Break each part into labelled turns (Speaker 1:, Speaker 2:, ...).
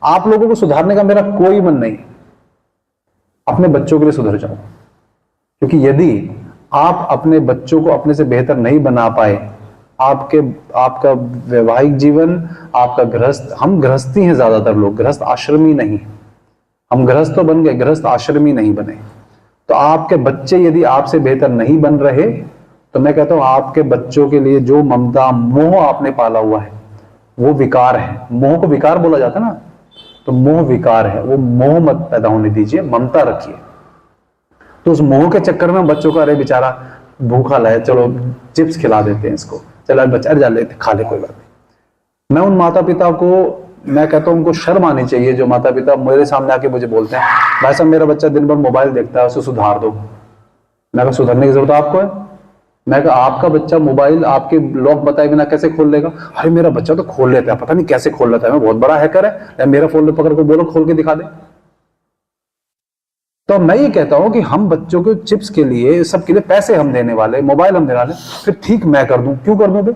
Speaker 1: आप लोगों को सुधारने का मेरा कोई मन नहीं, अपने बच्चों के लिए सुधर जाओ। क्योंकि यदि आप अपने बच्चों को अपने से बेहतर नहीं बना पाए, आपका वैवाहिक जीवन, आपका गृहस्थ, हम गृहस्थी हैं ज्यादातर लोग, गृहस्थ आश्रमी नहीं। हम गृहस्थ तो बन गए, गृहस्थ आश्रमी नहीं बने। तो आपके बच्चे यदि आपसे बेहतर नहीं बन रहे, तो मैं कहता हूं आपके बच्चों के लिए जो ममता मोह आपने पाला हुआ है वो विकार है। मोह को विकार बोला जाता है ना, तो मोह विकार है, वो मोह मत पैदा होने दीजिए, ममता रखिए। तो उस मोह के चक्कर में बच्चों का, अरे बेचारा भूखा है, चलो चिप्स खिला देते हैं इसको, चलो बच्चा जा लेते, खा ले, कोई बात नहीं। मैं उन माता पिता को, मैं कहता हूं उनको शर्म आनी चाहिए जो माता पिता मेरे सामने आके मुझे बोलते हैं, भाई साहब मेरा बच्चा दिन भर मोबाइल देखता है, उसे सुधार दो। मैं कहा सुधारने की जरूरत आपको है? मैं कहा आपका बच्चा मोबाइल आपके लॉक बताए बिना कैसे खोल लेगा? अरे मेरा बच्चा तो खोल लेता है, पता नहीं कैसे खोल लेता है, मैं बहुत बड़ा हैकर है, मेरा फोन पकड़ को बोलो खोल के दिखा दे। तो मैं ये कहता हूं कि हम बच्चों को चिप्स के लिए, सबके लिए पैसे हम देने वाले, मोबाइल हम देने वाले, फिर ठीक मैं कर दूं, क्यों कर दूं? फिर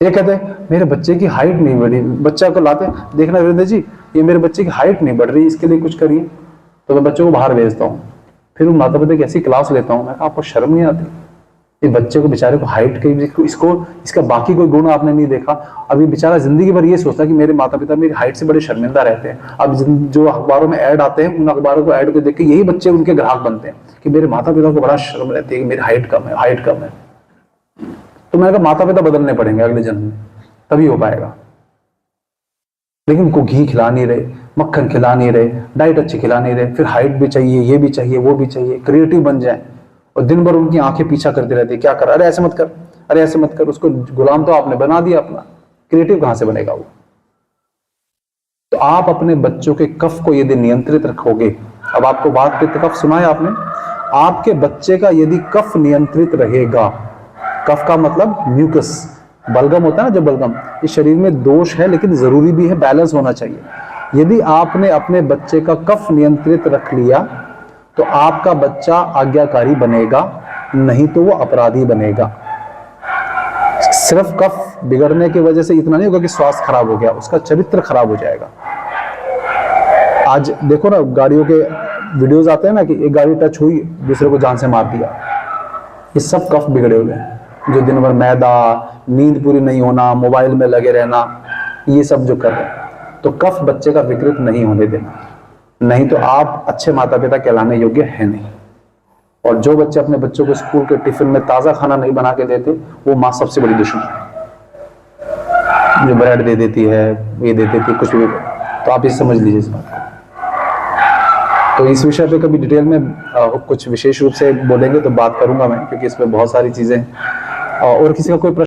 Speaker 1: ये कहते हैं मेरे बच्चे की हाइट नहीं बढ़ी, बच्चा को लाते देखना वीरेंद्र जी ये मेरे बच्चे की हाइट नहीं बढ़ रही, इसके लिए कुछ करिए। तो मैं बच्चों को बाहर भेजता हूँ, फिर उन माता पिता की ऐसी क्लास लेता हूँ, मैं कहा आपको शर्म नहीं आती? इस बच्चे को बेचारे को हाइट के, इसका बाकी कोई गुण आपने नहीं देखा। अभी बेचारा जिंदगी भर ये सोचता कि मेरे माता पिता मेरी हाइट से बड़े शर्मिंदा रहते हैं। अब जो अखबारों में ऐड आते हैं, उन अखबारों को ऐड को देख के यही बच्चे उनके ग्राहक बनते हैं कि मेरे माता पिता को बड़ा शर्म रहती है कि मेरी हाइट कम है, हाइट कम है। तो मैंने कहा माता पिता बदलने पड़ेंगे अगले जन्म में, तभी हो पाएगा। लेकिन उनको घी खिला नहीं रहे, मक्खन खिला नहीं रहे, डाइट अच्छी खिला नहीं रहे, फिर हाइट भी चाहिए, ये भी चाहिए, वो भी चाहिए, क्रिएटिव बन जाए, और दिन भर उनकी आंखें पीछा करती रहती है, क्या कर, अरे ऐसे मत कर, अरे ऐसे मत कर। उसको गुलाम तो आपने बना दिया अपना, क्रिएटिव कहां से बनेगा वो? तो आप अपने बच्चों के कफ को यदि नियंत्रित रखोगे, अब आपको बात पे कफ सुना है आपने, आपके बच्चे का यदि कफ नियंत्रित रहेगा, कफ का मतलब म्यूकस, बलगम होता है ना, जो बलगम, इस शरीर में दोष है लेकिन जरूरी भी है, बैलेंस होना चाहिए। यदि आपने अपने बच्चे का कफ नियंत्रित रख लिया तो आपका बच्चा आज्ञाकारी बनेगा, नहीं तो वो अपराधी बनेगा। सिर्फ कफ बिगड़ने की वजह से इतना नहीं होगा कि स्वास्थ्य खराब हो गया, उसका चरित्र खराब हो जाएगा। आज देखो ना, गाड़ियों के वीडियोस आते हैं ना कि एक गाड़ी टच हुई, दूसरे को जान से मार दिया, ये सब कफ बिगड़े हुए हैं। जो दिन भर मैदा, नींद पूरी नहीं होना, मोबाइल में लगे रहना, ये सब जो कर रहे हैं, तो कफ बच्चे का विकृत नहीं होने देना, नहीं तो आप अच्छे माता पिता कहलाने योग्य है नहीं। और जो बच्चे अपने बच्चों को स्कूल के टिफिन में ताजा खाना नहीं बना के देते, वो माँ सबसे बड़ी दुश्मन है। जो ब्रेड दे देती है, ये दे देती है, कुछ भी, तो आप ये समझ लीजिए इस बात को। तो इस विषय पे कभी डिटेल में कुछ विशेष रूप से बोलेंगे तो बात करूंगा मैं, क्योंकि इसमें बहुत सारी चीजें। और किसी का कोई प्रश्न